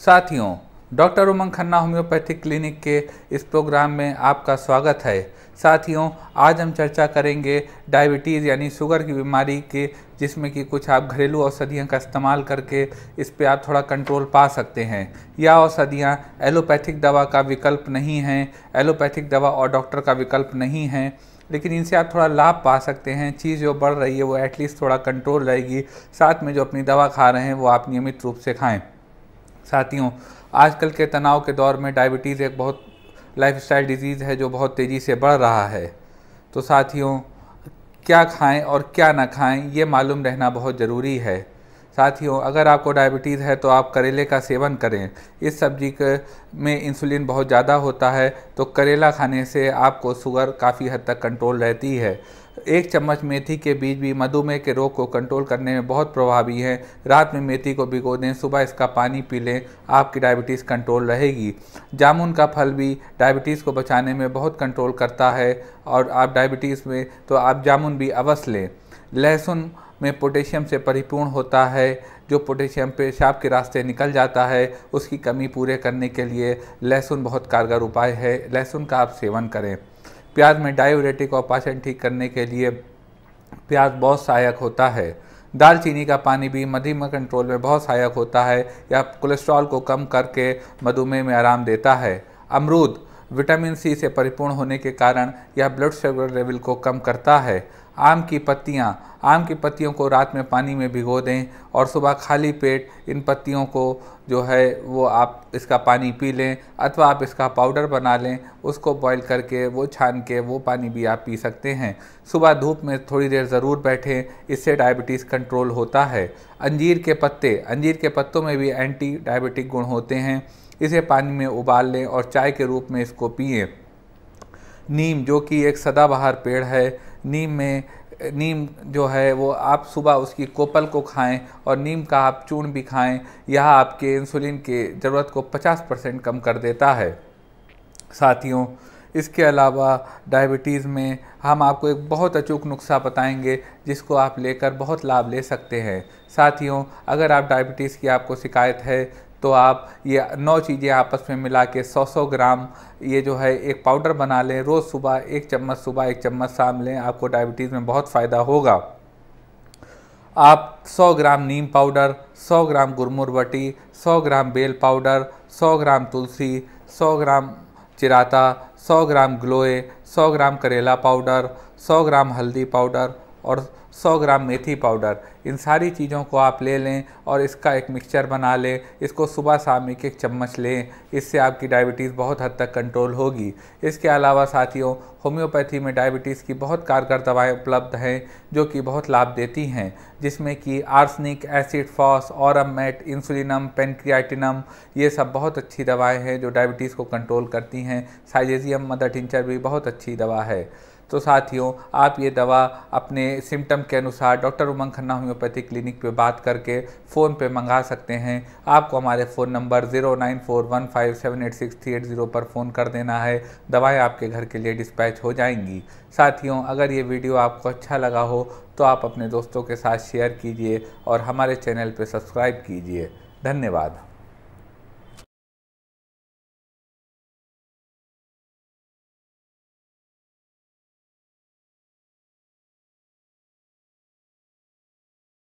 साथियों, डॉक्टर उमंग Khanna homeopathic clinic के इस प्रोग्राम में आपका स्वागत है। साथियों, आज हम चर्चा करेंगे डायबिटीज़ यानी शुगर की बीमारी के, जिसमें कि कुछ आप घरेलू औषधियों का इस्तेमाल करके इस पे आप थोड़ा कंट्रोल पा सकते हैं। यह औषधियाँ एलोपैथिक दवा का विकल्प नहीं हैं, एलोपैथिक दवा और डॉक्टर का विकल्प नहीं हैं, लेकिन इनसे आप थोड़ा लाभ पा सकते हैं। चीज़ जो बढ़ रही है वो एटलीस्ट थोड़ा कंट्रोल रहेगी। साथ में जो अपनी दवा खा रहे हैं वो आप नियमित रूप से खाएँ। साथियों, आजकल के तनाव के दौर में डायबिटीज़ एक बहुत लाइफस्टाइल डिजीज़ है जो बहुत तेज़ी से बढ़ रहा है। तो साथियों, क्या खाएं और क्या ना खाएं ये मालूम रहना बहुत ज़रूरी है। साथियों, अगर आपको डायबिटीज़ है तो आप करेले का सेवन करें। इस सब्जी में इंसुलिन बहुत ज़्यादा होता है, तो करेला खाने से आपको शुगर काफ़ी हद तक कंट्रोल रहती है। 1 चम्मच मेथी के बीज भी मधुमेह के रोग को कंट्रोल करने में बहुत प्रभावी है। रात में मेथी को भिगो दें, सुबह इसका पानी पी लें, आपकी डायबिटीज़ कंट्रोल रहेगी। जामुन का फल भी डायबिटीज़ को बचाने में बहुत कंट्रोल करता है, और आप डायबिटीज़ में तो आप जामुन भी अवश्य लें। लहसुन में पोटेशियम से परिपूर्ण होता है, जो पोटेशियम पेशाब के रास्ते निकल जाता है, उसकी कमी पूरे करने के लिए लहसुन बहुत कारगर उपाय है। लहसुन का आप सेवन करें। प्याज में डायूरेटिक और पाचन ठीक करने के लिए प्याज बहुत सहायक होता है। दालचीनी का पानी भी मधुमेह कंट्रोल में बहुत सहायक होता है, यह कोलेस्ट्रॉल को कम करके मधुमेह में आराम देता है। अमरूद विटामिन सी से परिपूर्ण होने के कारण यह ब्लड शुगर लेवल को कम करता है। आम की पत्तियों को रात में पानी में भिगो दें और सुबह खाली पेट इन पत्तियों को जो है वो आप इसका पानी पी लें, अथवा आप इसका पाउडर बना लें, उसको बॉईल करके वो छान के वो पानी भी आप पी सकते हैं। सुबह धूप में थोड़ी देर ज़रूर बैठें, इससे डायबिटीज़ कंट्रोल होता है। अंजीर के पत्तों में भी एंटी डायबिटिक गुण होते हैं, इसे पानी में उबाल लें और चाय के रूप में इसको पिएं। नीम, जो कि एक सदाबहार पेड़ है, नीम जो है वो आप सुबह उसकी कोपल को खाएं और नीम का आप चूर्ण भी खाएं। यह आपके इंसुलिन के ज़रूरत को 50% कम कर देता है। साथियों, इसके अलावा डायबिटीज़ में हम आपको एक बहुत अचूक नुस्खा बताएंगे, जिसको आप लेकर बहुत लाभ ले सकते हैं। साथियों, अगर आप डायबिटीज़ की आपको शिकायत है तो आप ये 9 चीज़ें आपस में मिला के 100 ग्राम ये जो है एक पाउडर बना लें। रोज़ सुबह 1 चम्मच सुबह 1 चम्मच शाम लें, आपको डायबिटीज़ में बहुत फ़ायदा होगा। आप 100 ग्राम नीम पाउडर, 100 ग्राम गुरमुरवटी, 100 ग्राम बेल पाउडर, 100 ग्राम तुलसी, 100 ग्राम चिराता, 100 ग्राम ग्लोए, 100 ग्राम करेला पाउडर, 100 ग्राम हल्दी पाउडर और 100 ग्राम मेथी पाउडर, इन सारी चीज़ों को आप ले लें और इसका एक मिक्सचर बना लें। इसको सुबह शाम 1-1 चम्मच लें, इससे आपकी डायबिटीज़ बहुत हद तक कंट्रोल होगी। इसके अलावा साथियों, होम्योपैथी में डायबिटीज़ की बहुत कारगर दवाएं उपलब्ध हैं, जो कि बहुत लाभ देती हैं, जिसमें कि आर्सेनिक एसिड, फॉस, ऑरममेट, इंसुलिनम, पेनक्रियाटिनम, ये सब बहुत अच्छी दवाएँ हैं जो डायबिटीज़ को कंट्रोल करती हैं। साइलेजियम मदर टिंचर भी बहुत अच्छी दवा है। तो साथियों, आप ये दवा अपने सिम्टम के अनुसार डॉक्टर उमंग खन्ना होम्योपैथिक क्लिनिक पे बात करके फ़ोन पे मंगा सकते हैं। आपको हमारे फ़ोन नंबर 09415786380 पर फ़ोन कर देना है। दवाएं आपके घर के लिए डिस्पैच हो जाएंगी। साथियों, अगर ये वीडियो आपको अच्छा लगा हो तो आप अपने दोस्तों के साथ शेयर कीजिए और हमारे चैनल पर सब्सक्राइब कीजिए। धन्यवाद।